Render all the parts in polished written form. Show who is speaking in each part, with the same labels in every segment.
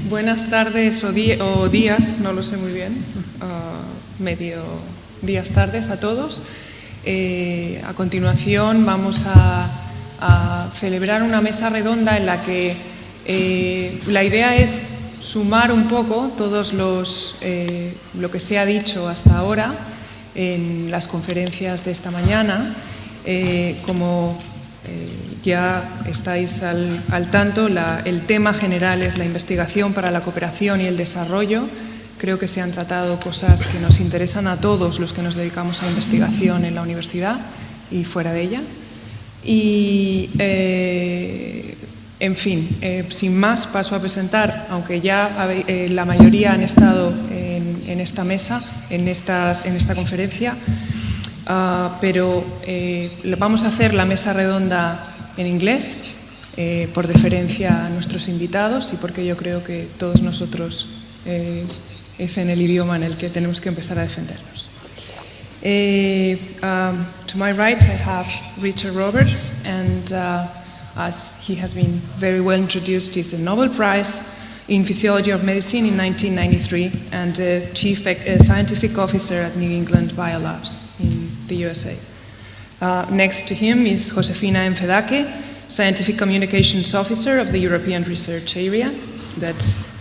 Speaker 1: Buenas tardes o días, no lo sé muy bien, medio días, tardes a todos. A continuación vamos a celebrar una mesa redonda en la que la idea es sumar un poco todos lo que se ha dicho hasta ahora en las conferencias de esta mañana. Como ya estáis al tanto, el tema general es la investigación para la cooperación y el desarrollo. Creo que se han tratado cosas que nos interesan a todos los que nos dedicamos a investigación en la universidad y fuera de ella. Y, en fin, sin más paso a presentar, aunque ya la mayoría han estado en esta mesa, en esta conferencia, pero vamos a hacer la mesa redonda en inglés, por deferencia a nuestros invitados y porque yo creo que todos nosotros es en el idioma en el que tenemos que empezar a defendernos. To my right I have Richard Roberts, and as he has been very well introduced, he's a Nobel Prize in Physiology of Medicine in 1993 and Chief Scientific Officer at New England Biolabs in the USA. Next to him is Josefina Enfedaque, Scientific Communications Officer of the European Research Area, that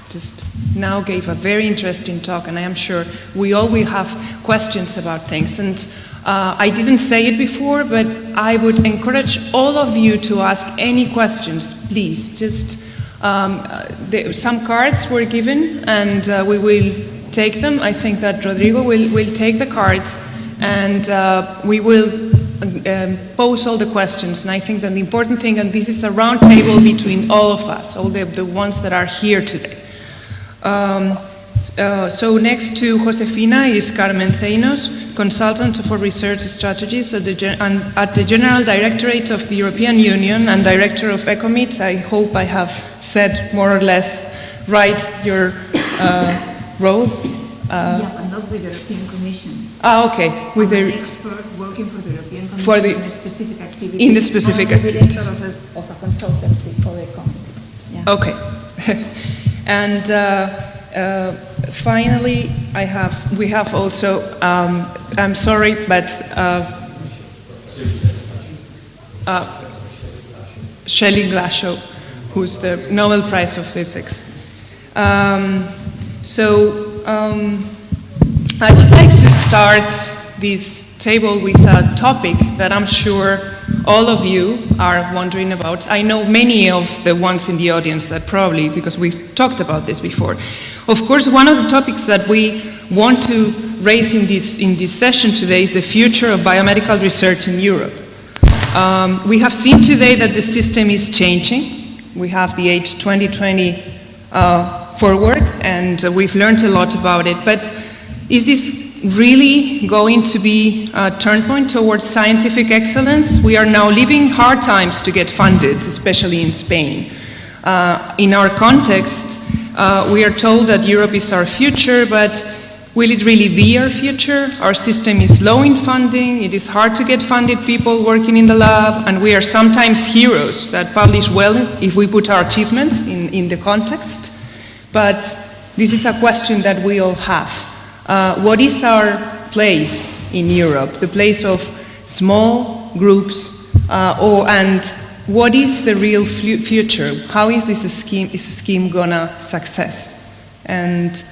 Speaker 1: just now gave a very interesting talk, and I am sure we all will have questions about things. And I didn't say it before, but I would encourage all of you to ask any questions, please. Just some cards were given, and we will take them. I think that Rodrigo will take the cards, and we will pose all the questions. And I think that the important thing, and this is a round table between all of us, all the ones that are here today. So next to Josefina is Carmen Ceinos, Consultant for Research Strategies at the General Directorate of the European Union and Director of ECOMIT. I hope I have said more or less right your role.
Speaker 2: Yeah, but not with the European Commission.
Speaker 1: Okay. With
Speaker 2: I'm an expert working for the European Commission
Speaker 1: for the,
Speaker 2: in a specific activity.
Speaker 1: In the specific activities.
Speaker 2: Of a consultancy for the company. Yeah.
Speaker 1: Okay. And finally, we have also, I'm sorry, but Sheldom Glashow, who's the Nobel Prize of Physics. I would like to start this table with a topic that I'm sure all of you are wondering about. I know many of the ones in the audience that probably, because we've talked about this before. Of course, one of the topics that we want to raise in this session today is the future of biomedical research in Europe. We have seen today that the system is changing. We have the H 2020 forward, and we've learned a lot about it. But is this really going to be a turn point towards scientific excellence? We are now living hard times to get funded, especially in Spain. In our context, we are told that Europe is our future, but will it really be our future? Our system is low in funding, it is hard to get funded people working in the lab, and we are sometimes heroes that publish well if we put our achievements in the context. But this is a question that we all have. What is our place in Europe, the place of small groups, and what is the real future? How is this scheme gonna success? And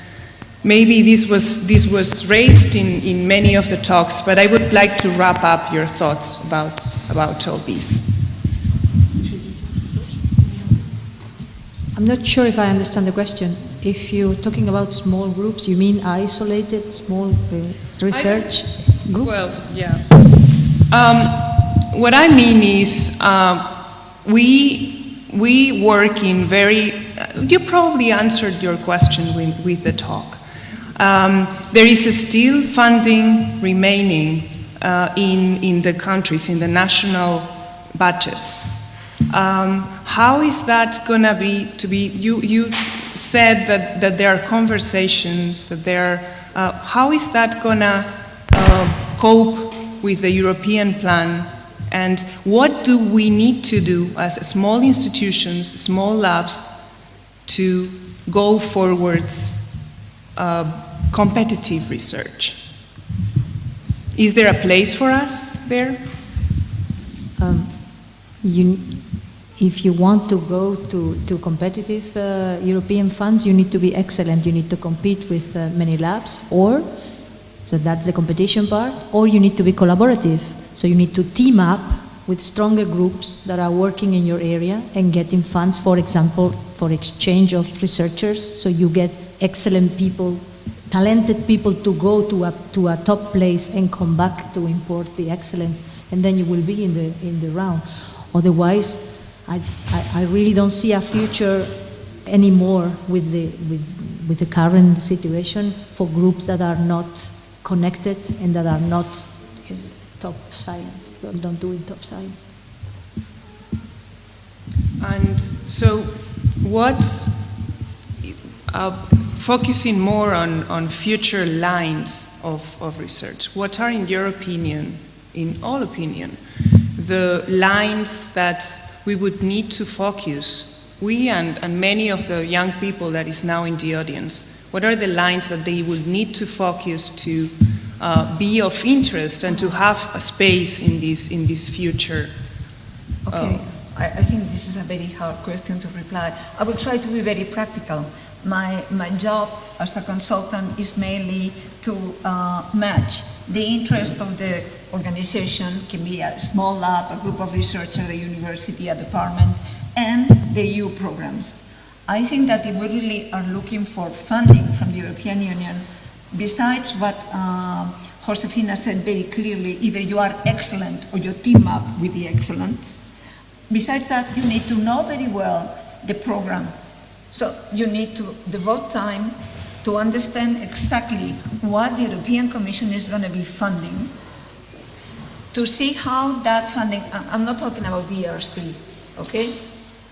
Speaker 1: maybe this was raised in many of the talks, but I would like to wrap up your thoughts about all this.
Speaker 2: I'm not sure if I understand the question. If you're talking about small groups, you mean isolated small research group?
Speaker 1: Well, yeah. What I mean is we work in very. You probably answered your question with the talk. There is still funding remaining in the countries, in the national budgets. How is that going to be? You said that there are conversations, that there. How is that going to cope with the European plan And what do we need to do as small institutions, small labs, to go forwards competitive research? Is there a place for us there?
Speaker 2: If you want to go to competitive European funds, you need to be excellent. You need to compete with many labs, so that's the competition part, or you need to be collaborative. So you need to team up with stronger groups that are working in your area and getting funds, for example, for exchange of researchers. So you get excellent people, talented people to go to a top place and come back to import the excellence, and then you will be in the round. Otherwise, I really don't see a future anymore with the current situation for groups that are not connected and that are not top science, don't do top science.
Speaker 1: And so what's focusing more on future lines of research, what are, in your opinion, in all opinion, the lines that we would need to focus, we and many of the young people that is now in the audience, what are the lines that they would need to focus to be of interest and to have a space in this future?
Speaker 3: Okay, I think this is a very hard question to reply. I will try to be very practical. My job as a consultant is mainly to match the interest of the organization, can be a small lab, a group of researchers, a university, a department, and the EU programs. I think that if we really are looking for funding from the European Union, besides what Josefina said very clearly, either you are excellent or you team up with the excellence. Besides that, you need to know very well the program. So you need to devote time to understand exactly what the European Commission is going to be funding, to see how that funding, I'm not talking about the ERC, okay?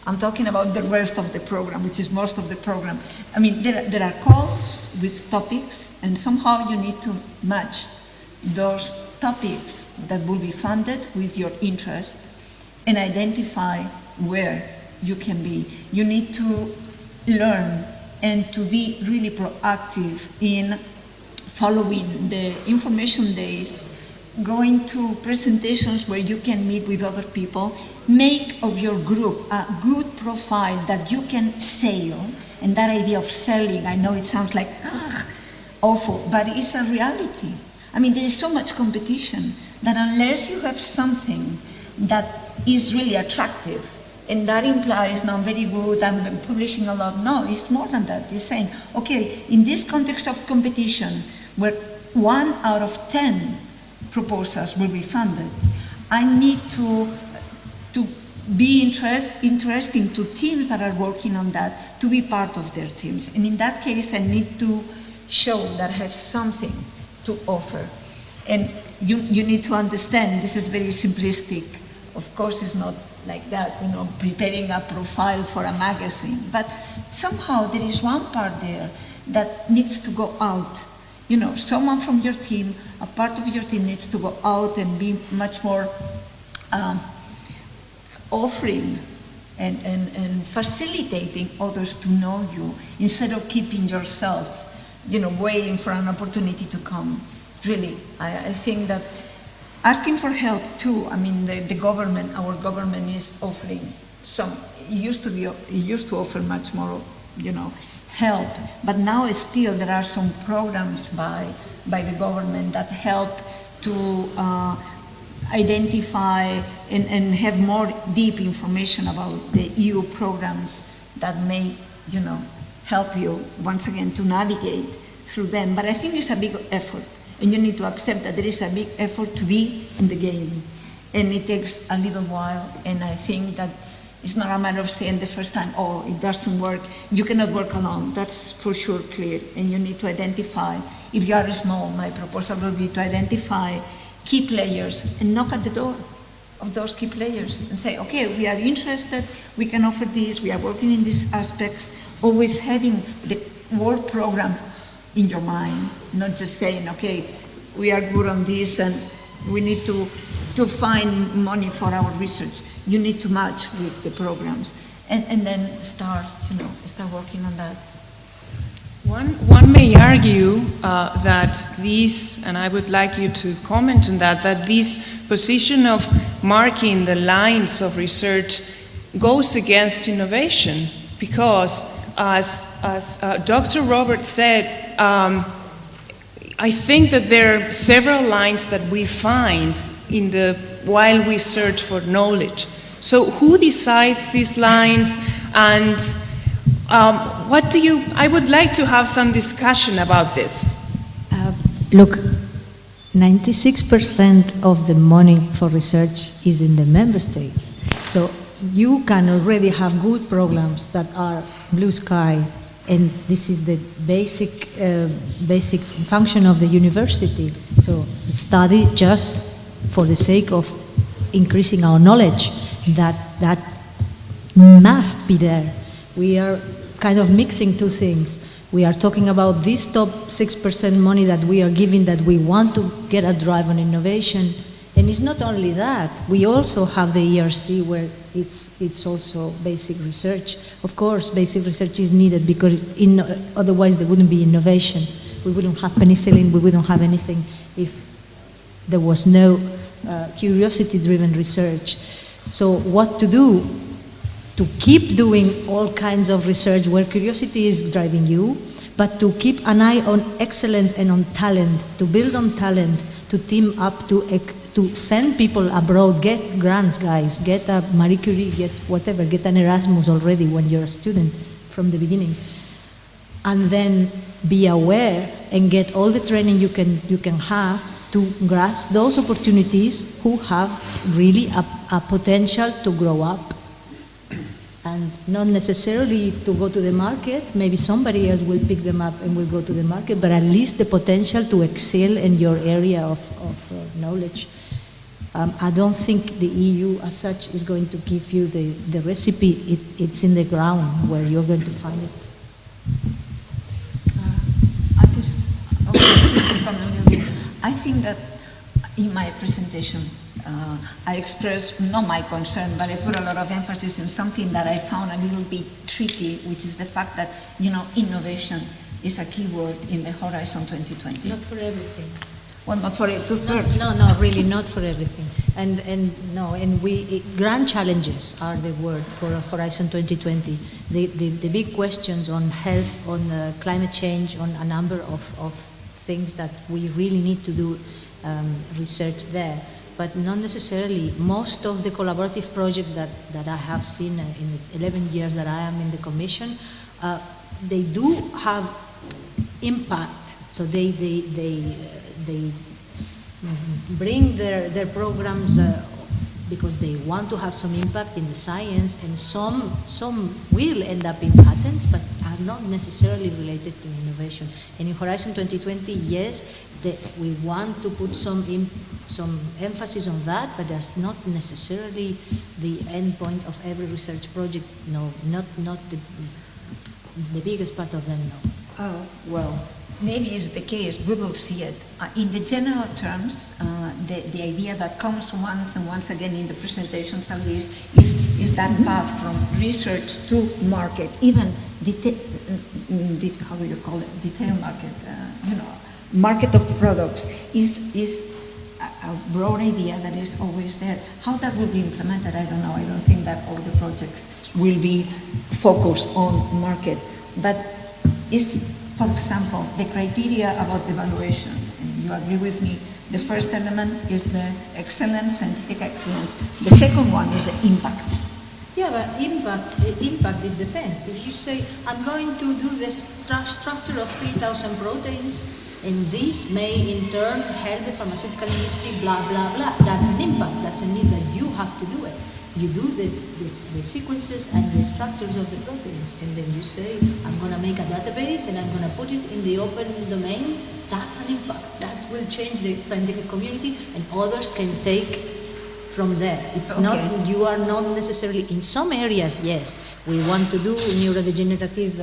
Speaker 3: I'm talking about the rest of the program, which is most of the program. I mean, there are calls with topics, and somehow you need to match those topics that will be funded with your interest and identify where you can be. You need to learn and to be really proactive in following the information days, going to presentations where you can meet with other people, make of your group a good profile that you can sell. And that idea of selling, I know it sounds like awful, but it's a reality. I mean, there is so much competition that unless you have something that is really attractive, and that implies, no, I'm very good, I'm publishing a lot. No, it's more than that. It's saying, okay, in this context of competition, where 1 out of 10 proposals will be funded, I need to be interesting to teams that are working on that, to be part of their teams. And in that case, I need to show that I have something to offer. And you need to understand, this is very simplistic. Of course, it's not like that, you know, preparing a profile for a magazine. But somehow there is one part there that needs to go out. You know, someone from your team, a part of your team needs to go out and be much more offering and facilitating others to know you instead of keeping yourself, you know, waiting for an opportunity to come. Really, I think that asking for help too. I mean, the government, our government is offering some. It used to offer much more, you know, help. But now still there are some programs by the government that help to identify and have more deep information about the EU programs that may, you know, help you once again to navigate through them. But I think it's a big effort. And you need to accept that there is a big effort to be in the game. And it takes a little while, and I think that it's not a matter of saying the first time, oh, it doesn't work. You cannot work alone, that's for sure clear. And you need to identify, if you are small, my proposal will be to identify key players and knock at the door of those key players and say, okay, we are interested, we can offer this, we are working in these aspects, always having the work program in your mind, not just saying, okay, we are good on this and we need to find money for our research. You need to match with the programs, and then start working on that.
Speaker 1: One may argue that these, and I would like you to comment on that this position of marking the lines of research goes against innovation, because as Dr. Roberts said, I think that there are several lines that we find while we search for knowledge. So who decides these lines, and I would like to have some discussion about this.
Speaker 2: Look, 96% of the money for research is in the member states. So you can already have good programs that are blue sky, and this is the basic function of the university. So study just for the sake of increasing our knowledge. That must be there. We are kind of mixing two things. We are talking about this top 6% money that we are giving, that we want to get a drive on innovation. And it's not only that, we also have the ERC, where it's also basic research. Of course, basic research is needed, because otherwise there wouldn't be innovation. We wouldn't have penicillin, we wouldn't have anything if there was no curiosity-driven research. So what to do? To keep doing all kinds of research where curiosity is driving you, but to keep an eye on excellence and on talent, to build on talent, to team up, to send people abroad, get grants, guys, get a Marie Curie, get whatever, get an Erasmus already when you're a student from the beginning. And then be aware and get all the training you can have to grasp those opportunities who have really a potential to grow up. And not necessarily to go to the market, maybe somebody else will pick them up and will go to the market, but at least the potential to excel in your area of knowledge. I don't think the EU as such is going to give you the recipe. It's in the ground where you're going to find it.
Speaker 3: Just to comment a little bit. I think that in my presentation, I expressed not my concern, but I put a lot of emphasis on something that I found a little bit tricky, which is the fact that, innovation is a key word in the Horizon 2020.
Speaker 2: Not for everything.
Speaker 3: Well, not for it, two-thirds.
Speaker 2: No, really not for everything. And grand challenges are the word for Horizon 2020. The big questions on health, on climate change, on a number of things that we really need to do research there. But not necessarily. Most of the collaborative projects that I have seen in the 11 years that I am in the Commission, they do have impact. So they bring their programs because they want to have some impact in the science, and some will end up in patents, but are not necessarily related to innovation. And in Horizon 2020, yes, we want to put some emphasis on that, but that's not necessarily the end point of every research project. No, not the biggest part of them, no.
Speaker 3: Oh, well, maybe it's the case. We will see it. In the general terms, the idea that comes once and once again in the presentations at least is that path from research to market, even how do you call it? Detail market, market of products is a broad idea that is always there. How that will be implemented, I don't know. I don't think that all the projects will be focused on market, but is, for example, the criteria about evaluation, and you agree with me, the first element is the excellence, scientific excellence. The second one is the impact.
Speaker 2: Yeah, but impact, it depends. If you say, I'm going to do the structure of 3,000 proteins, and this may in turn help the pharmaceutical industry, blah, blah, blah, that's an impact. Doesn't mean that you have to do it. You do the sequences and the structures of the proteins, and then you say, I'm going to make a database and I'm going to put it in the open domain. That's an impact. That will change the scientific community, and others can take from there. It's
Speaker 3: okay.
Speaker 2: not, you are not necessarily, in some areas, yes, we want to do neurodegenerative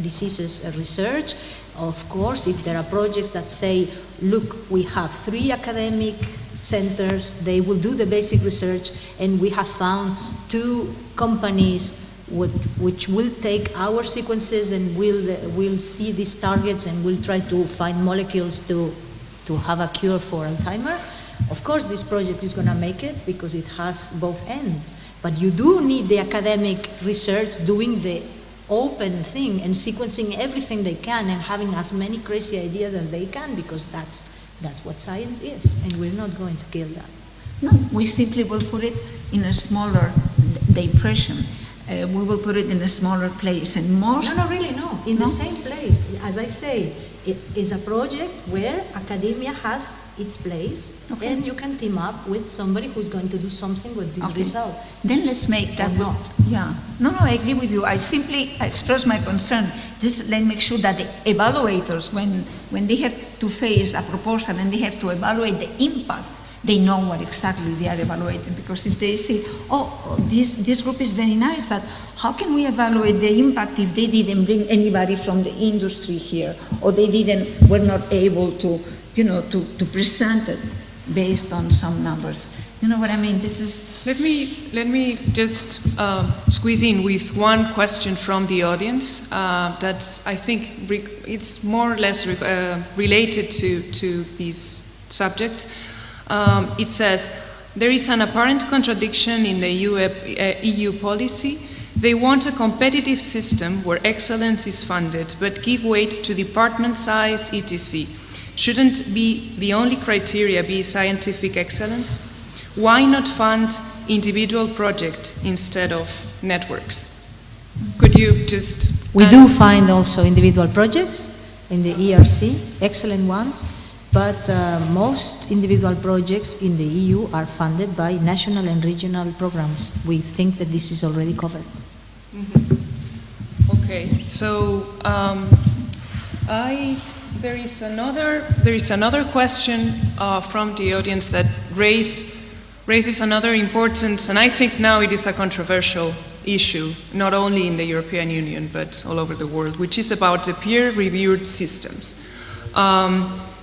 Speaker 2: diseases research. Of course, if there are projects that say, look, we have 3 academic centers. They will do the basic research, and we have found 2 companies which will take our sequences and will see these targets and will try to find molecules to have a cure for Alzheimer. Of course, this project is going to make it because it has both ends. But you do need the academic research doing the open thing and sequencing everything they can and having as many crazy ideas as they can, because that's what science is, and we're not going to kill that.
Speaker 3: No, we simply will put it in a smaller depression. We will put it in a smaller place, and most...
Speaker 2: No, really, no. In the same place. As I say, it is a project where academia has its place, and you can team up with somebody who's going to do something with these results.
Speaker 3: Then let's make that...
Speaker 2: Or not.
Speaker 3: Yeah. No, I agree with you. I simply express my concern. Just let's make sure that the evaluators, when they have to face a proposal and they have to evaluate the impact, they know what exactly they are evaluating. Because if they say, this group is very nice, but how can we evaluate the impact if they didn't bring anybody from the industry here, or they were not able to, to present it based on some numbers? You know what I mean? This is...
Speaker 1: Let me just squeeze in with one question from the audience that I think it's more or less related to this subject. It says, there is an apparent contradiction in the EU policy. They want a competitive system where excellence is funded, but give weight to department size, etc. Shouldn't be the only criteria be scientific excellence? Why not fund individual projects instead of networks? Could you just
Speaker 2: We do find also individual projects in the ERC, excellent ones. But most individual projects in the EU are funded by national and regional programs. We think that this is already covered.
Speaker 1: Mm-hmm. Okay, so there is another question from the audience that raises another important, and I think now it is a controversial issue, not only in the European Union but all over the world, which is about the peer-reviewed systems.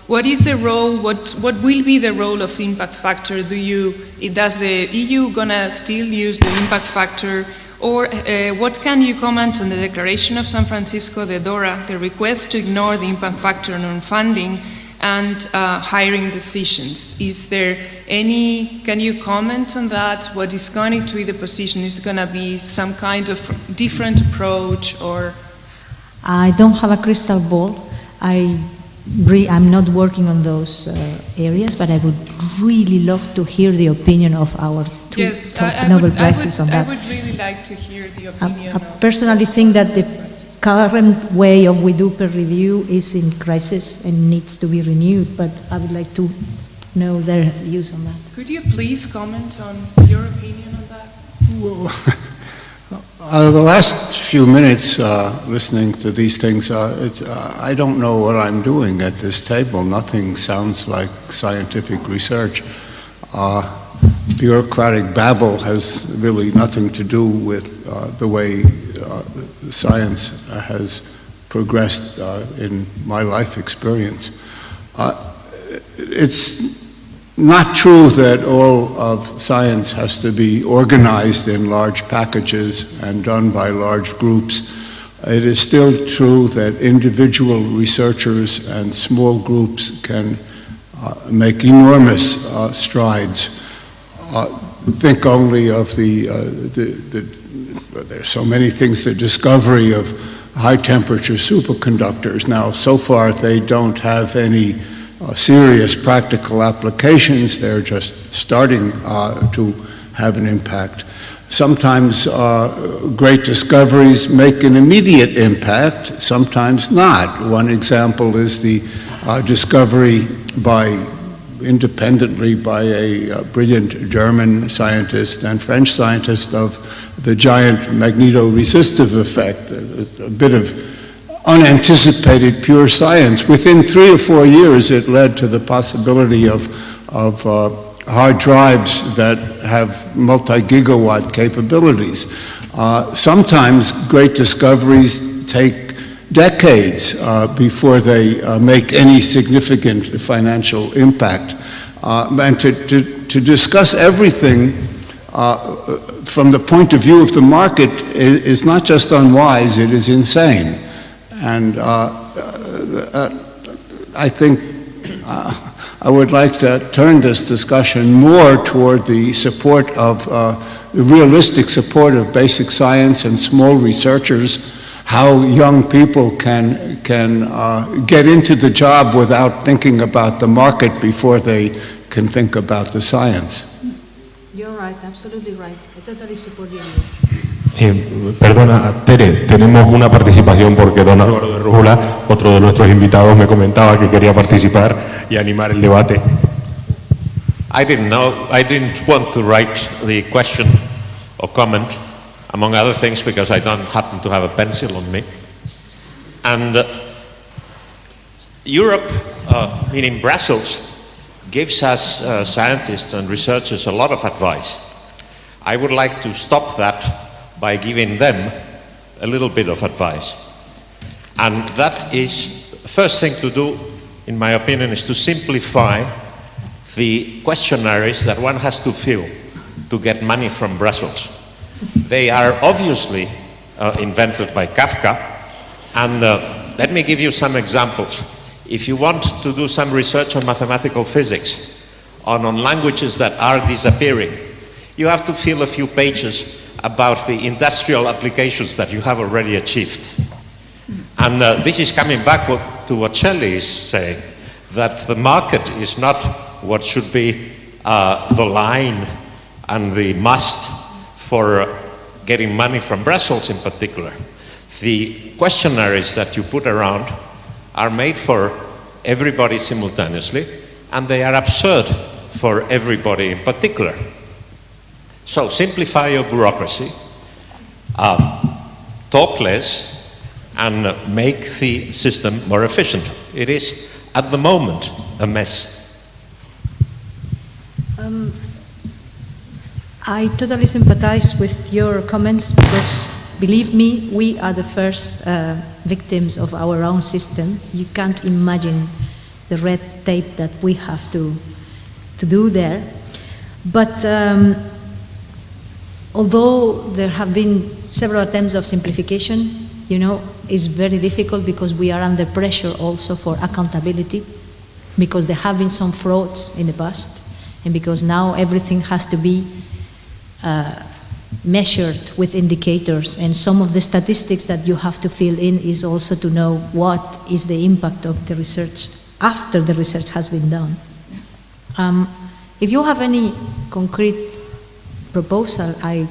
Speaker 1: What is the role, what will be the role of impact factor? Does the EU gonna still use the impact factor? Or what can you comment on the Declaration of San Francisco, the DORA, the request to ignore the impact factor on funding and hiring decisions? Is there can you comment on that? What is going to be the position? Is it gonna be some kind of different approach, or?
Speaker 2: I don't have a crystal ball. I'm not working on those areas, but I would really love to hear the opinion of our two top Nobel Prizes on that.
Speaker 1: I would really like to hear the opinion
Speaker 2: I personally think that the current way of we do peer review is in crisis and needs to be renewed, but I would like to know their views on that.
Speaker 1: Could you please comment on your opinion on that?
Speaker 4: Well, the last few minutes listening to these things, I don't know what I'm doing at this table. Nothing sounds like scientific research. Bureaucratic babble has really nothing to do with the way science has progressed in my life experience. It's not true that all of science has to be organized in large packages and done by large groups. It is still true that individual researchers and small groups can make enormous strides. Think only of there's so many things, the discovery of high-temperature superconductors. Now, so far, they don't have any serious practical applications. They're just starting to have an impact. Sometimes great discoveries make an immediate impact, sometimes not. One example is the discovery independently by a brilliant German scientist and French scientist of the giant magnetoresistive effect, a bit of unanticipated pure science. Within 3 or 4 years, it led to the possibility of hard drives that have multi-gigawatt capabilities. Sometimes great discoveries take decades before they make any significant financial impact. and to discuss everything from the point of view of the market is not just unwise, it is insane. And I think I would like to turn this discussion more toward the support of the realistic support of basic science and small researchers, how young people can get into the job without thinking about the market before they can think about the science.
Speaker 2: You're right, absolutely right. I totally support you.
Speaker 5: Perdona, Tere, tenemos una participación porque don Álvaro de Rújula, otro de nuestros invitados, me comentaba que quería participar y animar el debate.
Speaker 6: I didn't want to write the question or comment, among other things, because I don't happen to have a pencil on me. And Europe, meaning Brussels, gives us scientists and researchers a lot of advice. I would like to stop that by giving them a little bit of advice. And that is, the first thing to do, in my opinion, is to simplify the questionnaires that one has to fill to get money from Brussels. They are obviously invented by Kafka, and let me give you some examples. If you want to do some research on mathematical physics, on languages that are disappearing, you have to fill a few pages about the industrial applications that you have already achieved. And this is coming back to what Shelley is saying, that the market is not what should be the line and the must for getting money from Brussels in particular. The questionnaires that you put around are made for everybody simultaneously, and they are absurd for everybody in particular. So simplify your bureaucracy, talk less, and make the system more efficient. It is, at the moment, a mess.
Speaker 2: I totally sympathize with your comments because, believe me, we are the first victims of our own system. You can't imagine the red tape that we have to do there. But although there have been several attempts of simplification, it's very difficult because we are under pressure also for accountability, because there have been some frauds in the past, and because now everything has to be measured with indicators, and some of the statistics that you have to fill in is also to know what is the impact of the research after the research has been done. If you have any concrete proposal, I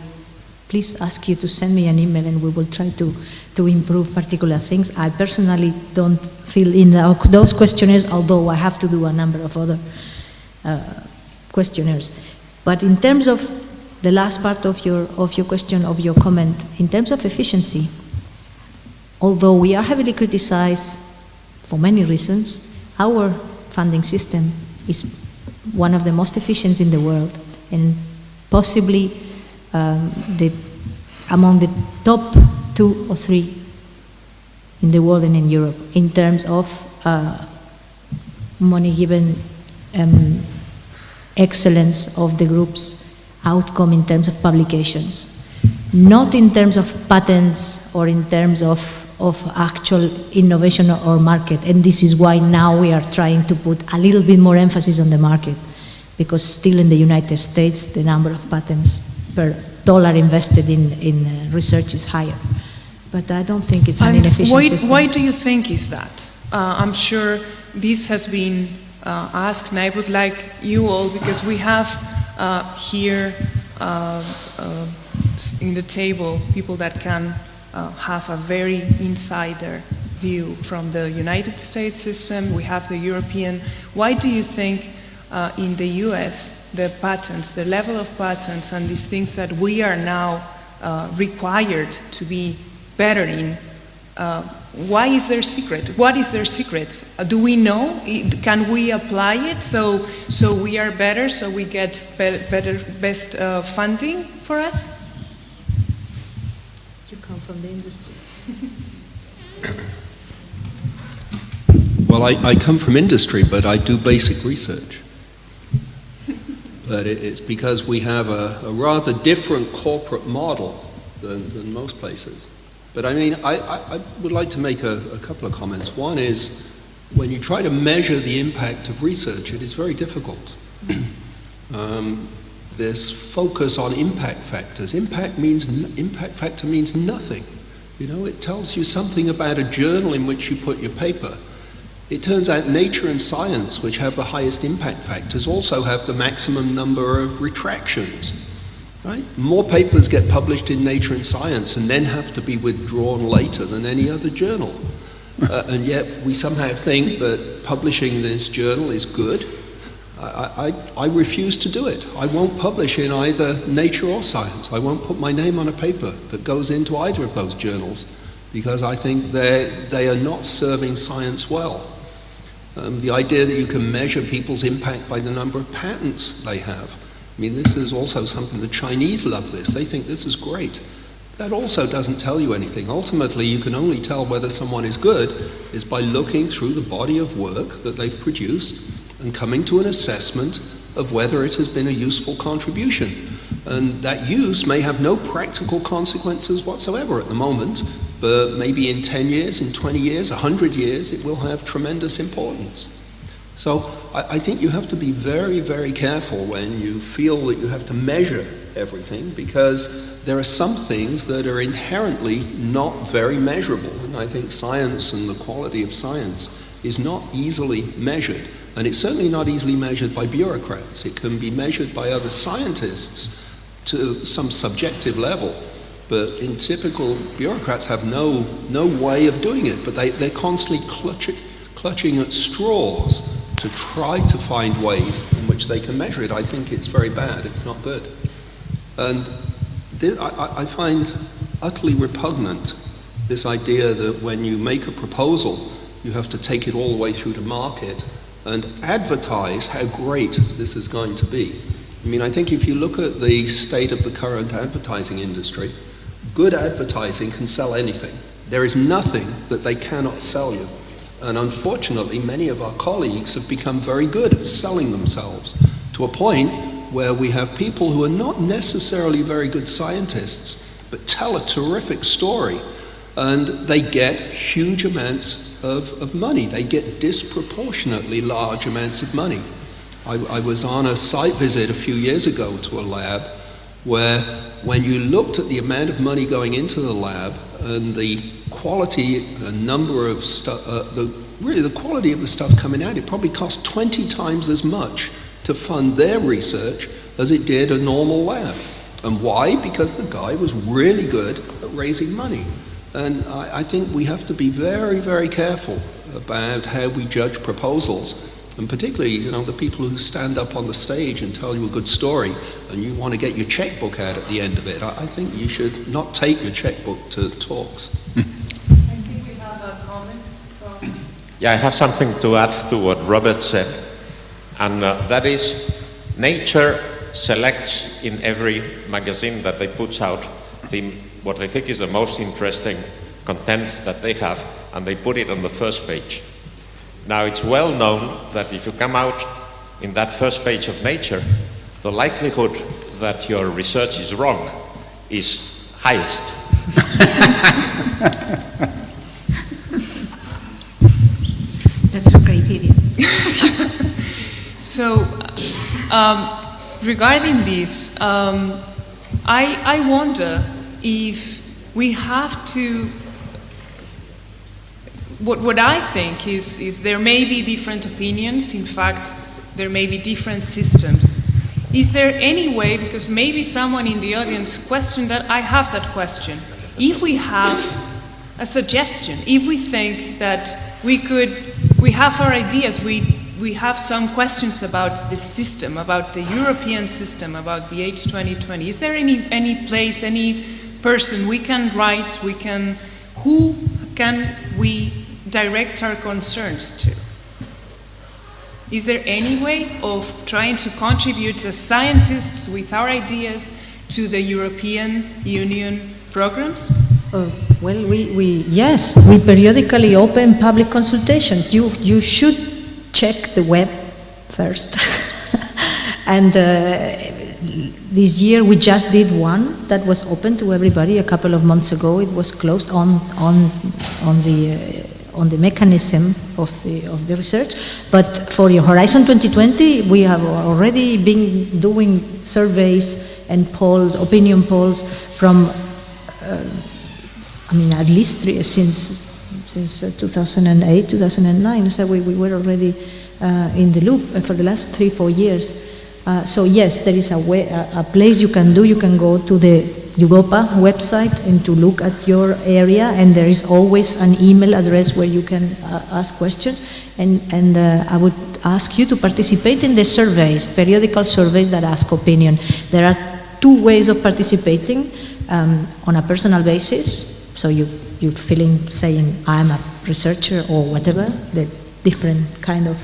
Speaker 2: please ask you to send me an email and we will try to improve particular things. I personally don't fill in those questionnaires, although I have to do a number of other questionnaires. But in terms of the last part of your question, of your comment, in terms of efficiency, although we are heavily criticized for many reasons, our funding system is one of the most efficient in the world, and possibly among the top 2 or 3 in the world and in Europe in terms of money given, excellence of the group's outcome in terms of publications, not in terms of patents or in terms of actual innovation or market. And this is why now we are trying to put a little bit more emphasis on the market, because still in the United States the number of patents per dollar invested in research is higher. But I don't think it's an inefficient system.
Speaker 1: Why do you think is that? I'm sure this has been asked, and I would like you all, because we have here in the table people that can have a very insider view from the United States system. We have the European. Why do you think in the US the patents, the level of patents and these things that we are now required to be better in, why is their secret? What is their secret? Do we know? Can we apply it so we are better, so we get best funding for us?
Speaker 2: You come from the industry.
Speaker 7: Well, I come from industry, but I do basic research. but it's because we have a rather different corporate model than most places. But I mean, I would like to make a couple of comments. One is, when you try to measure the impact of research, it is very difficult. This focus on impact factors. Impact factor means nothing. You know, it tells you something about a journal in which you put your paper. It turns out Nature and Science, which have the highest impact factors, also have the maximum number of retractions. Right? More papers get published in Nature and Science and then have to be withdrawn later than any other journal. And yet we somehow think that publishing this journal is good. I refuse to do it. I won't publish in either Nature or Science. I won't put my name on a paper that goes into either of those journals, because I think they are not serving science well. The idea that you can measure people's impact by the number of patents they have. I mean, this is also something the Chinese love this. They think this is great. That also doesn't tell you anything. Ultimately, you can only tell whether someone is good is by looking through the body of work that they've produced and coming to an assessment of whether it has been a useful contribution. And that use may have no practical consequences whatsoever at the moment, but maybe in 10 years, in 20 years, 100 years, it will have tremendous importance. So I think you have to be very, very careful when you feel that you have to measure everything, because there are some things that are inherently not very measurable. And I think science and the quality of science is not easily measured. And it's certainly not easily measured by bureaucrats. It can be measured by other scientists to some subjective level. But in typical, bureaucrats have no way of doing it, but they're constantly clutching at straws to try to find ways in which they can measure it. I think it's very bad. It's not good. And I find utterly repugnant this idea that when you make a proposal, you have to take it all the way through to market and advertise how great this is going to be. I mean, I think if you look at the state of the current advertising industry, good advertising can sell anything. There is nothing that they cannot sell you. And unfortunately, many of our colleagues have become very good at selling themselves to a point where we have people who are not necessarily very good scientists, but tell a terrific story, and they get huge amounts of money. They get disproportionately large amounts of money. I was on a site visit a few years ago to a lab where, when you looked at the amount of money going into the lab and the quality and number of stuff, the quality of the stuff coming out, it probably cost 20 times as much to fund their research as it did a normal lab. And why? Because the guy was really good at raising money. And I think we have to be very, very careful about how we judge proposals. And particularly, you know, the people who stand up on the stage and tell you a good story and you want to get your checkbook out at the end of it. I think you should not take your checkbook to talks.
Speaker 1: I think we have a comment from...
Speaker 6: Yeah, I have something to add to what Robert said. And that is, Nature selects in every magazine that they put out what they think is the most interesting content that they have, and they put it on the first page. Now, it's well known that if you come out in that first page of Nature, the likelihood that your research is wrong is highest.
Speaker 3: That's a great idea.
Speaker 1: So, regarding this, I wonder if we have to... What I think is there may be different opinions. In fact, there may be different systems. Is there any way, because maybe someone in the audience questioned that, I have that question. If we have a suggestion, if we think that we have our ideas, we have some questions about the system, about the European system, about the H2020. Is there any place, any person we can write, who can we direct our concerns to? Is there any way of trying to contribute as scientists with our ideas to the European Union programs?
Speaker 2: Well, yes, we periodically open public consultations. You should check the web first And this year we just did one that was open to everybody a couple of months ago. It was closed on the mechanism of the research. But for your Horizon 2020, we have already been doing surveys and polls, opinion polls from, at least since 2008, 2009. So we were already in the loop for the last 3-4 years. So yes, there is a place you can do. You can go to the Europa website and to look at your area, and there is always an email address where you can ask questions. And I would ask you to participate in the surveys, periodical surveys that ask opinion. There are 2 ways of participating: on a personal basis, so you're saying I'm a researcher or whatever, the different kind of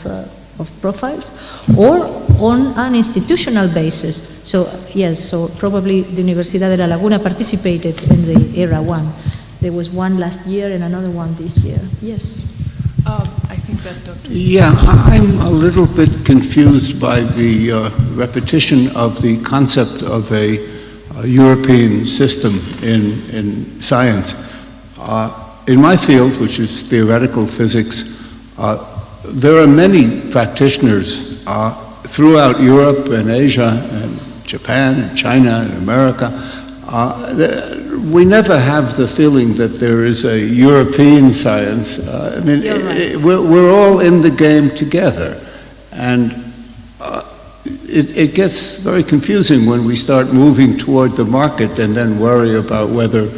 Speaker 2: profiles, or on an institutional basis. So yes, so probably the Universidad de La Laguna participated in the ERA one. There was one last year and another one this year. Yes.
Speaker 1: I think that Dr.
Speaker 4: Yeah, I'm a little bit confused by the repetition of the concept of a European system in science. In my field, which is theoretical physics, there are many practitioners throughout Europe and Asia and Japan and China and America. We never have the feeling that there is a European science. We're all in the game together. And it gets very confusing when we start moving toward the market and then worry about whether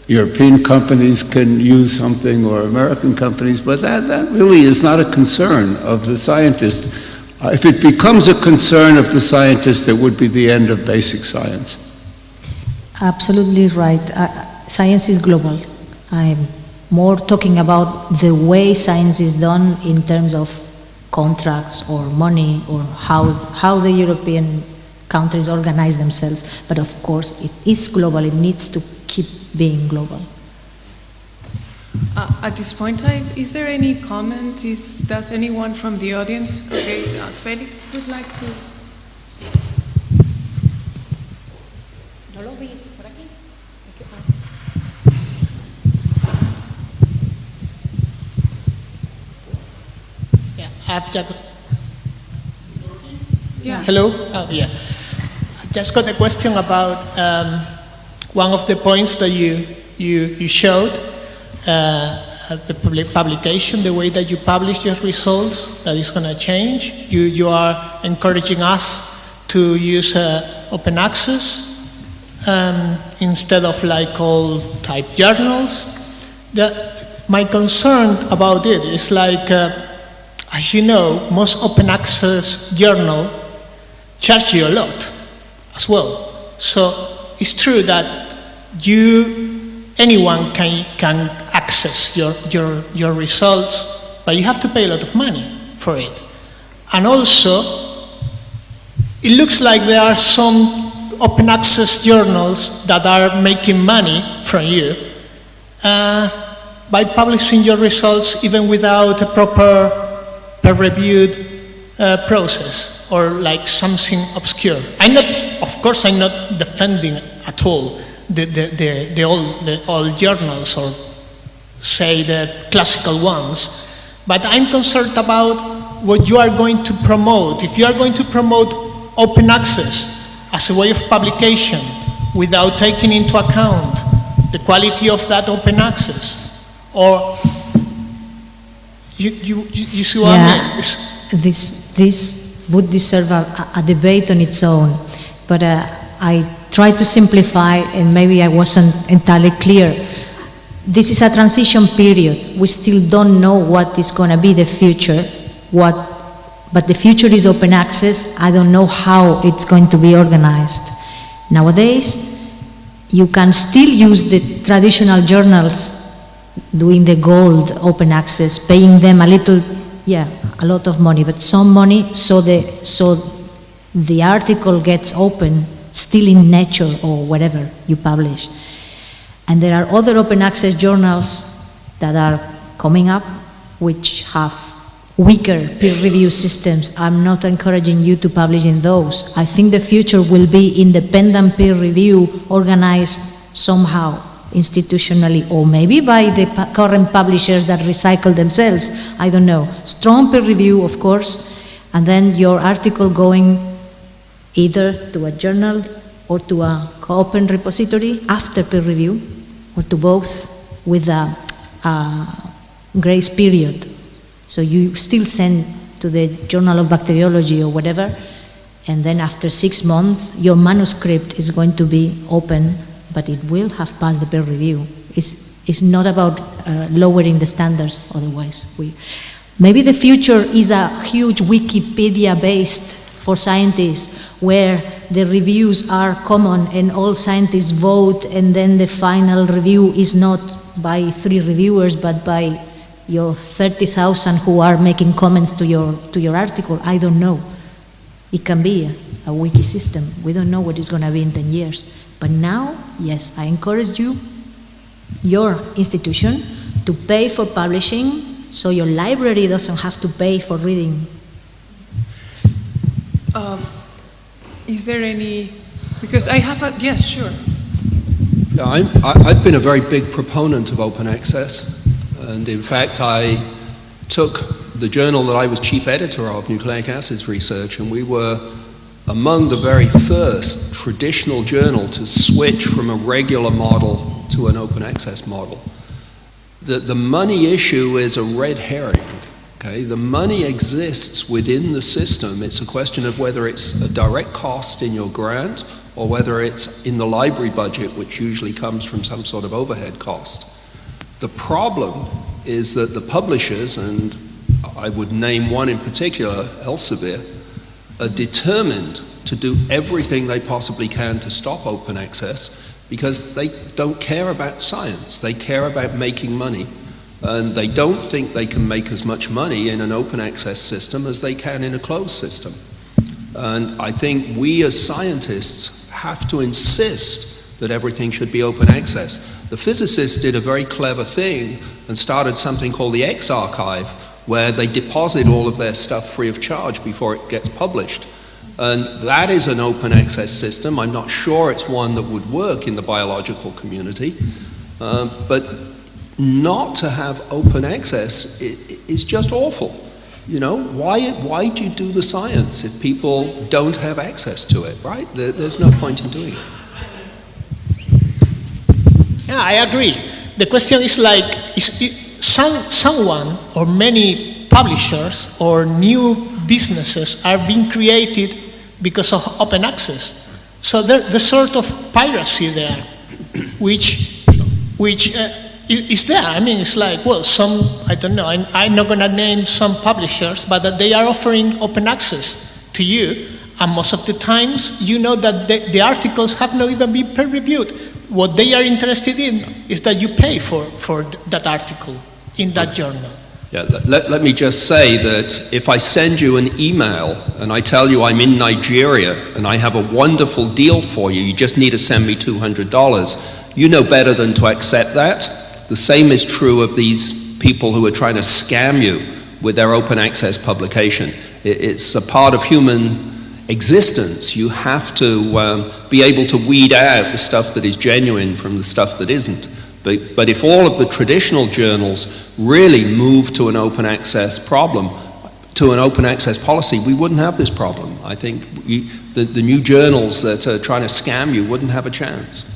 Speaker 4: European companies can use something or American companies, but that really is not a concern of the scientist. If it becomes a concern of the scientist, it would be the end of basic science.
Speaker 2: Absolutely right. Science is global. I'm more talking about the way science is done in terms of contracts or money or how the European countries organize themselves. But of course, it is global. It needs to keep being global.
Speaker 1: At this point, is there any comment? Does anyone from the audience? Okay, Felix would like to.
Speaker 8: Yeah, I've just.
Speaker 1: Yeah.
Speaker 8: Hello. Oh, yeah. I've just got a question about one of the points that you showed. The publication, the way that you publish your results, that is going to change. You are encouraging us to use open access instead of like all type journals. My concern about it is like, as you know, most open access journal charge you a lot as well. So it's true that anyone can access your results, but you have to pay a lot of money for it. And also, it looks like there are some open access journals that are making money from you by publishing your results even without a proper peer-reviewed process or like something obscure. Of course, I'm not defending at all the old journals or say the classical ones, but I'm concerned about what you are going to promote. If you are going to promote open access as a way of publication without taking into account the quality of that open access, or you see what I mean?
Speaker 2: This would deserve a debate on its own, but I try to simplify, and maybe I wasn't entirely clear. This is a transition period. We still don't know what is going to be the future, but the future is open access. I don't know how it's going to be organized. Nowadays, you can still use the traditional journals doing the gold open access, paying them a lot of money, but some money so the article gets open still in Nature or whatever you publish. And there are other open access journals that are coming up which have weaker peer review systems. I'm not encouraging you to publish in those. I think the future will be independent peer review organized somehow, institutionally, or maybe by the current publishers that recycle themselves. I don't know. Strong peer review, of course, and then your article going either to a journal or to a open repository after peer review, or to both with a grace period. So you still send to the Journal of Bacteriology or whatever, and then after 6 months, your manuscript is going to be open, but it will have passed the peer review. It's not about lowering the standards otherwise. Maybe the future is a huge Wikipedia-based for scientists, where the reviews are common and all scientists vote, and then the final review is not by 3 reviewers, but by your 30,000 who are making comments to your article. I don't know. It can be a wiki system. We don't know what it's going to be in 10 years. But now, yes, I encourage you, your institution, to pay for publishing, so your library doesn't have to pay for reading.
Speaker 1: Is there any, because I have a, yes, sure.
Speaker 7: Yeah, I've been a very big proponent of open access. And in fact, I took the journal that I was chief editor of, Nucleic Acids Research, and we were among the very first traditional journal to switch from a regular model to an open access model. The money issue is a red herring. Okay? The money exists within the system. It's a question of whether it's a direct cost in your grant or whether it's in the library budget, which usually comes from some sort of overhead cost. The problem is that the publishers, and I would name one in particular, Elsevier, are determined to do everything they possibly can to stop open access because they don't care about science. They care about making money. And they don't think they can make as much money in an open access system as they can in a closed system. And I think we as scientists have to insist that everything should be open access. The physicists did a very clever thing and started something called the X Archive, where they deposit all of their stuff free of charge before it gets published. And that is an open access system. I'm not sure it's one that would work in the biological community, but not to have open access is just awful. You know, why do you do the science if people don't have access to it, right? There's no point in doing it.
Speaker 8: Yeah, I agree. The question is like, someone or many publishers or new businesses are being created because of open access. So there's sort of piracy there, which is there. I mean, it's like, well, I don't know, I'm not going to name some publishers, but that they are offering open access to you, and most of the times you know that the articles have not even been peer-reviewed. What they are interested in is that you pay for that article in that journal.
Speaker 7: Yeah, let me just say that if I send you an email and I tell you I'm in Nigeria and I have a wonderful deal for you, you just need to send me $200, you know better than to accept that. The same is true of these people who are trying to scam you with their open access publication. It's a part of human existence. You have to be able to weed out the stuff that is genuine from the stuff that isn't. But if all of the traditional journals really move to an open access problem, to an open access policy, we wouldn't have this problem. I think the new journals that are trying to scam you wouldn't have a chance.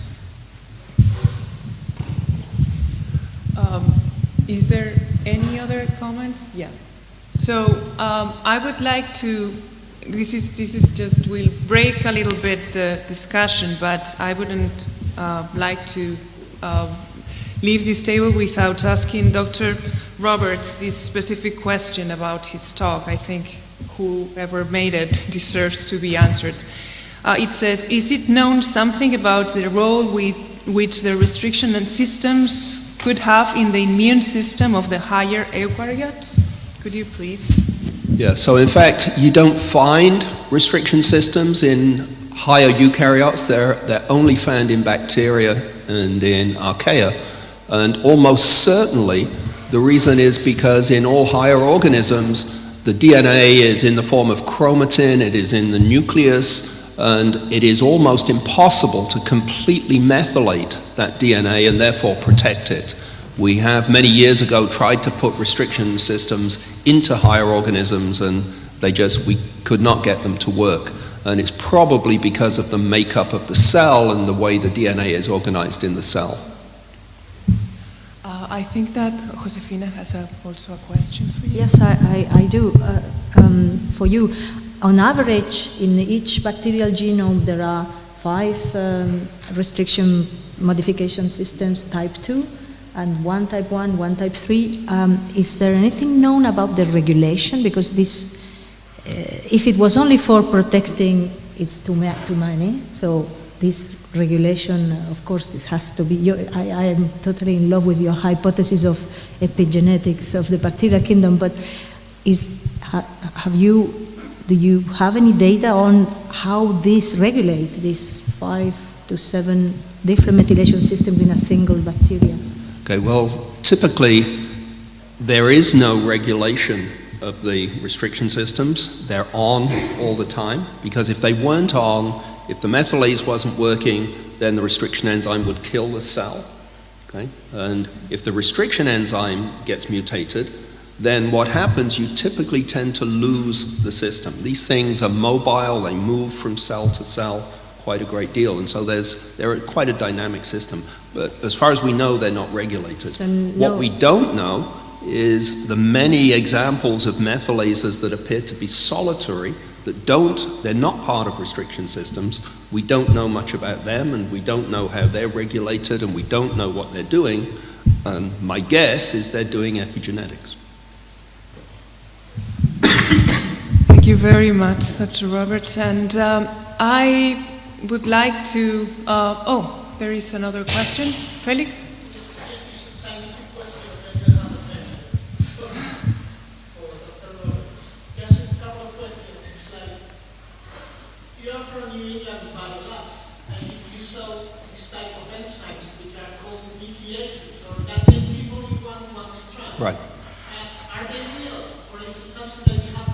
Speaker 1: Is there any other comment? Yeah. So I would like to, this is just, we'll break a little bit the discussion, but I wouldn't like to leave this table without asking Dr. Roberts this specific question about his talk. I think whoever made it deserves to be answered. It says, is it known something about the role which the restriction and systems could have in the immune system of the higher eukaryotes? Could you please?
Speaker 7: Yeah, so in fact, you don't find restriction systems in higher eukaryotes. They're only found in bacteria and in archaea. And almost certainly, The reason is because in all higher organisms, the DNA is in the form of chromatin, it is in the nucleus, and it is almost impossible to completely methylate that DNA and therefore protect it. We have many years ago tried to put restriction systems into higher organisms, and we could not get them to work. And it's probably because of the makeup of the cell and the way the DNA is organized in the cell.
Speaker 1: I think that Josefina has also a question for you.
Speaker 2: Yes, I do. For you, on average, in each bacterial genome, there are 5 restriction modification systems, type 2, and 1 type 1, 1 type 3. Is there anything known about the regulation? Because this, if it was only for protecting, it's too many. So this regulation, of course, it has to be. I am totally in love with your hypothesis of epigenetics of the bacterial kingdom. But do you have any data on how this regulate these 5 to 7 different methylation systems in a single bacteria?
Speaker 7: Okay, well, typically there is no regulation of the restriction systems. They're on all the time, because if they weren't on, if the methylase wasn't working, then the restriction enzyme would kill the cell. Okay? And if the restriction enzyme gets mutated, then what happens, you typically tend to lose the system. These things are mobile, they move from cell to cell quite a great deal, and so they're quite a dynamic system. But as far as we know, they're not regulated.
Speaker 2: So no.
Speaker 7: What we don't know is the many examples of methylases that appear to be solitary, they're not part of restriction systems. We don't know much about them, and we don't know how they're regulated, and we don't know what they're doing. And my guess is they're doing epigenetics.
Speaker 1: Thank you very much, Dr. Roberts. And I would like to, there is another question. Felix?
Speaker 7: Right.
Speaker 8: Are they real, or is it something that you have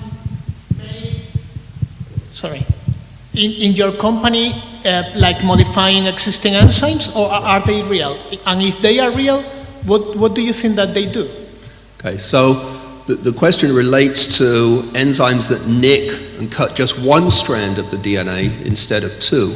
Speaker 8: made? Sorry. In your company, like modifying existing enzymes, or are they real? And if they are real, what do you think that they do?
Speaker 7: Okay, so the question relates to enzymes that nick and cut just one strand of the DNA instead of 2.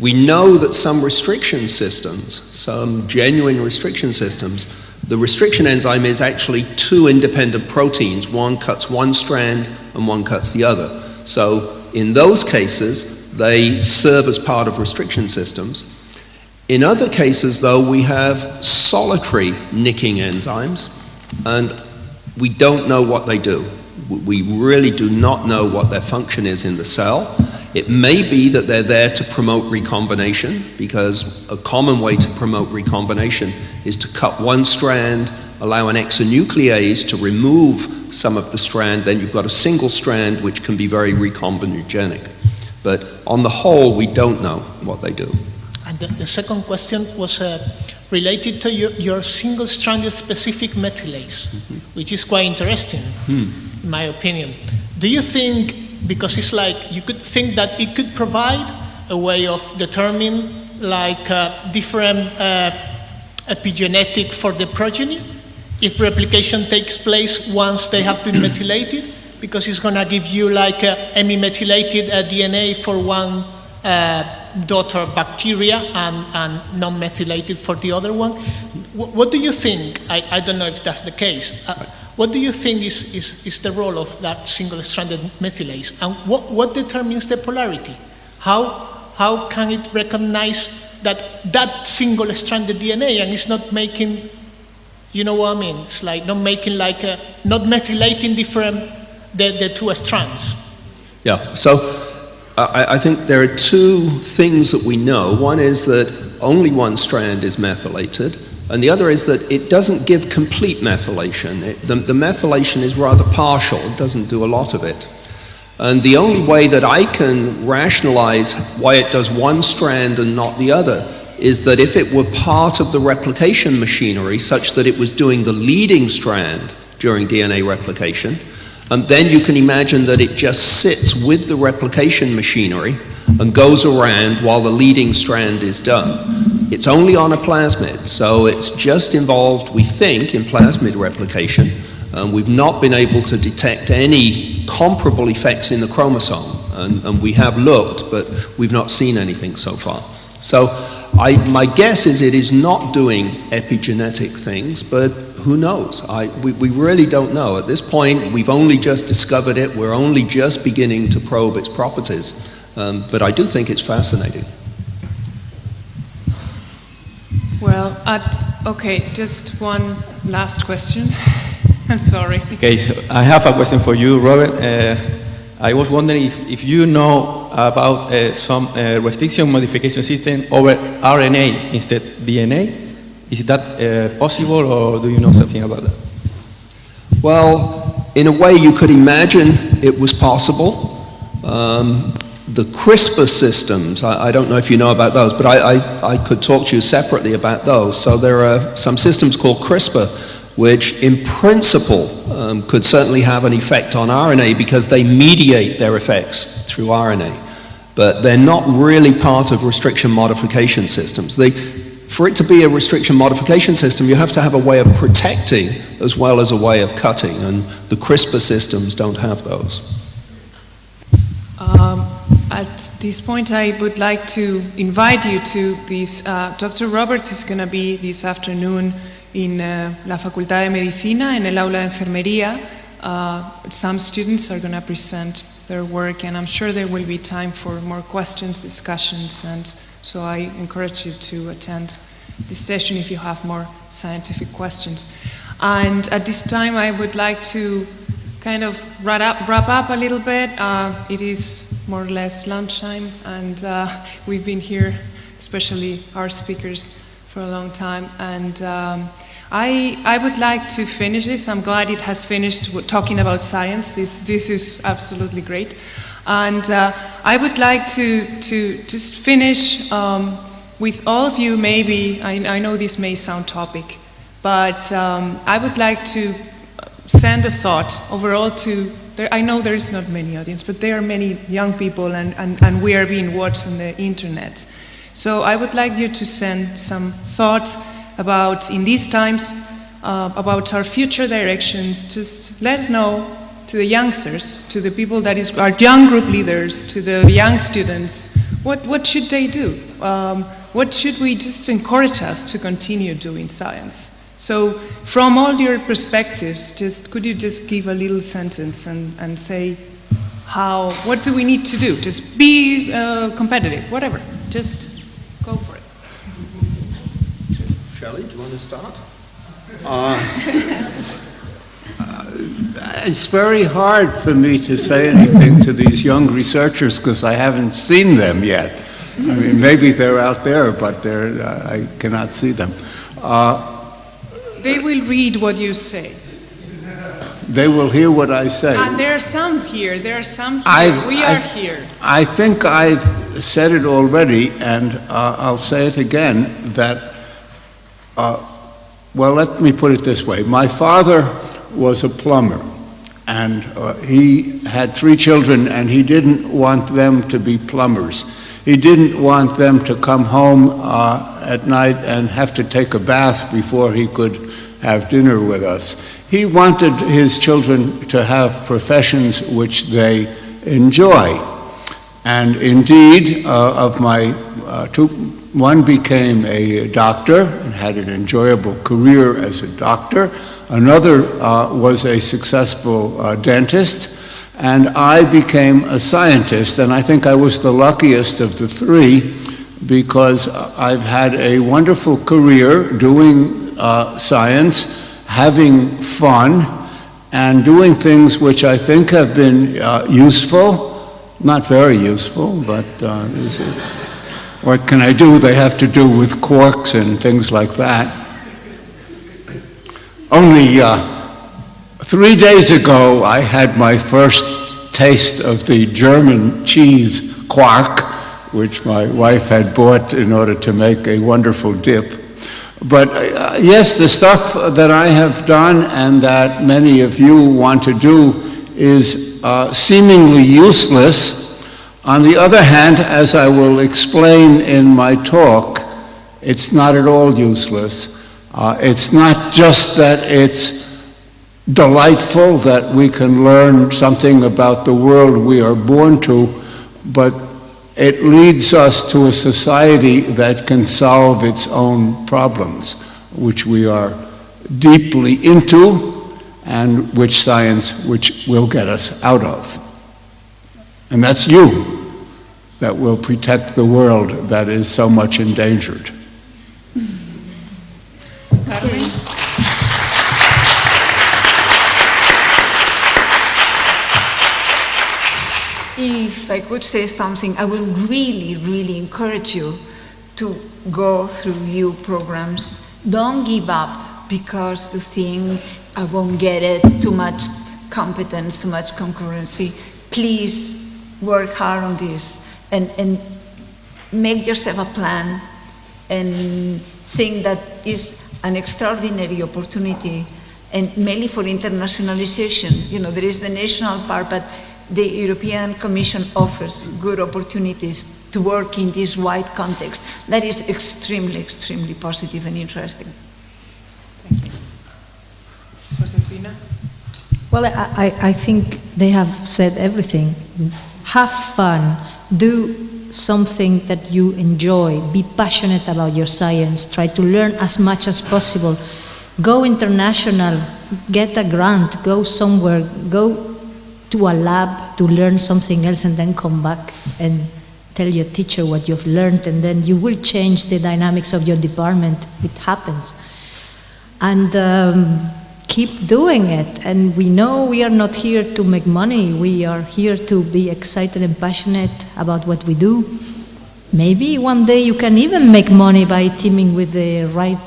Speaker 7: We know that some restriction systems, some genuine restriction systems, the restriction enzyme is actually 2 independent proteins. One cuts one strand and one cuts the other. So in those cases, they serve as part of restriction systems. In other cases, though, we have solitary nicking enzymes, and we don't know what they do. We really do not know what their function is in the cell. It may be that they're there to promote recombination, because a common way to promote recombination is to cut one strand, allow an exonuclease to remove some of the strand, then you've got a single strand which can be very recombinogenic. But on the whole, we don't know what they do.
Speaker 8: And the second question was related to your single-stranded specific methylase, which is quite interesting, in my opinion. Do you think, because it's like, you could think that it could provide a way of determining like different epigenetic for the progeny, if replication takes place once they have been methylated, because it's going to give you like hemimethylated DNA for one daughter bacteria and non-methylated for the other one. What do you think? I don't know if that's the case. What do you think is the role of that single-stranded methylase? And what determines the polarity? How can it recognize that single-stranded DNA and it's not making, you know what I mean? It's like not making like, not methylating the 2 strands.
Speaker 7: Yeah, so I think there are 2 things that we know. One is that only one strand is methylated, and the other is that it doesn't give complete methylation. The methylation is rather partial, it doesn't do a lot of it. And the only way that I can rationalize why it does one strand and not the other is that if it were part of the replication machinery, such that it was doing the leading strand during DNA replication, and then you can imagine that it just sits with the replication machinery and goes around while the leading strand is done. It's only on a plasmid, so it's just involved, we think, in plasmid replication. We've not been able to detect any comparable effects in the chromosome, and we have looked, but we've not seen anything so far. So my guess is it is not doing epigenetic things, but who knows? We really don't know. At this point, we've only just discovered it. We're only just beginning to probe its properties. But I do think it's fascinating.
Speaker 1: Well, okay, just one last question. I'm sorry.
Speaker 9: Okay, so I have a question for you, Robert. I was wondering if you know about some restriction modification system over RNA instead DNA. Is that possible, or do you know something about that?
Speaker 7: Well, in a way you could imagine it was possible. The CRISPR systems, I don't know if you know about those, but I could talk to you separately about those. So there are some systems called CRISPR, which in principle could certainly have an effect on RNA because they mediate their effects through RNA. But they're not really part of restriction modification systems. For it to be a restriction modification system, you have to have a way of protecting as well as a way of cutting, and the CRISPR systems don't have those.
Speaker 1: At this point, I would like to invite you to this. Dr. Roberts is going to be this afternoon in la Facultad de Medicina, en el aula de enfermería. Some students are going to present their work, and I'm sure there will be time for more questions, discussions, and so I encourage you to attend this session if you have more scientific questions. And at this time, I would like to kind of wrap up a little bit. It is more or less lunchtime, and we've been here, especially our speakers, for a long time. And I would like to finish this. I'm glad it has finished talking about science. This is absolutely great. And I would like to just finish with all of you. Maybe, I know this may sound topic, but I would like to send a thought overall to, I know there is not many audience, but there are many young people, and we are being watched on the internet. So I would like you to send some thoughts about, in these times, about our future directions. Just let us know, to the youngsters, to the people that is our young group leaders, to the young students, what should they do? What should we just encourage us to continue doing science? So from all your perspectives, could you just give a little sentence and say what do we need to do? Just be competitive, whatever. Just go for it.
Speaker 7: Shelley, do you want to start?
Speaker 4: It's very hard for me to say anything to these young researchers because I haven't seen them yet. I mean, maybe they're out there, but I cannot see them.
Speaker 1: They will read what you say.
Speaker 4: They will hear what I say.
Speaker 1: And there are some here. There are some here. We are here.
Speaker 4: I think I've said it already, and I'll say it again, that, well, let me put it this way. My father was a plumber, and he had 3 children, and he didn't want them to be plumbers. He didn't want them to come home at night and have to take a bath before he could have dinner with us. He wanted his children to have professions which they enjoy. And indeed, of my 2, one became a doctor and had an enjoyable career as a doctor. Another was a successful dentist. And I became a scientist, and I think I was the luckiest of the 3 because I've had a wonderful career doing science, having fun, and doing things which I think have been useful, not very useful, but what can I do? They have to do with quarks and things like that. Only 3 days ago, I had my first taste of the German cheese quark, which my wife had bought in order to make a wonderful dip. But yes, the stuff that I have done and that many of you want to do is seemingly useless. On the other hand, as I will explain in my talk, it's not at all useless. It's not just that it's delightful that we can learn something about the world we are born to, but it leads us to a society that can solve its own problems, which we are deeply into, and which will get us out of. And that's you that will protect the world that is so much endangered.
Speaker 1: Carmen?
Speaker 3: If I could say something, I will really, really encourage you to go through your programs. Don't give up because you think I won't get it, too much competence, too much concurrency. Please work hard on this and make yourself a plan and think that is an extraordinary opportunity, and mainly for internationalization. You know, there is the national part, but the European Commission offers good opportunities to work in this wide context. That is extremely, extremely positive and interesting.
Speaker 1: Thank you. Josefina?
Speaker 2: Well, I think they have said everything. Have fun, do something that you enjoy, be passionate about your science, try to learn as much as possible, go international, get a grant, go somewhere, go to a lab to learn something else, and then come back and tell your teacher what you've learned, and then you will change the dynamics of your department. It happens. And keep doing it. And we know we are not here to make money. We are here to be excited and passionate about what we do. Maybe one day you can even make money by teaming with the right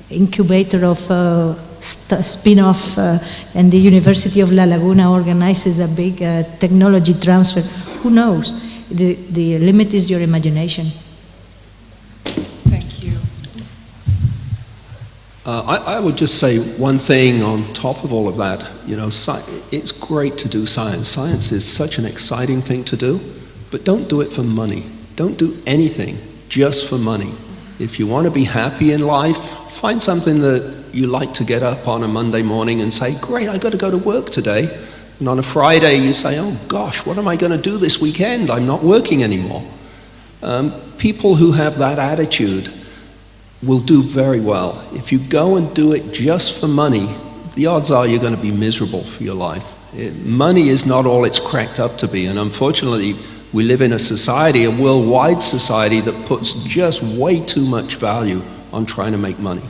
Speaker 2: incubator of spin-off, and the University of La Laguna organizes a big technology transfer. Who knows? The limit is your imagination.
Speaker 1: Thank you.
Speaker 7: I would just say one thing on top of all of that. You know, it's great to do science. Science is such an exciting thing to do, but don't do it for money. Don't do anything just for money. If you want to be happy in life, find something that you like to get up on a Monday morning and say, great, I got to go to work today. And on a Friday you say, oh gosh, what am I going to do this weekend? I'm not working anymore. People who have that attitude will do very well. If you go and do it just for money, the odds are you're going to be miserable for your life. Money is not all it's cracked up to be, and unfortunately we live in a society, a worldwide society, that puts just way too much value on trying to make money.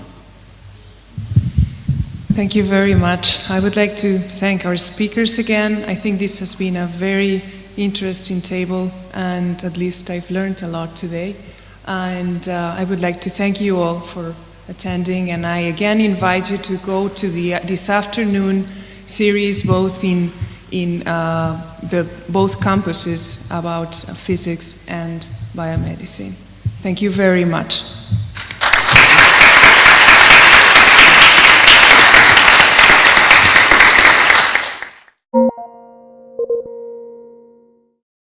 Speaker 1: Thank you very much. I would like to thank our speakers again. I think this has been a very interesting table, and at least I've learned a lot today. And I would like to thank you all for attending, and I again invite you to go to this afternoon series both in both campuses about physics and biomedicine. Thank you very much.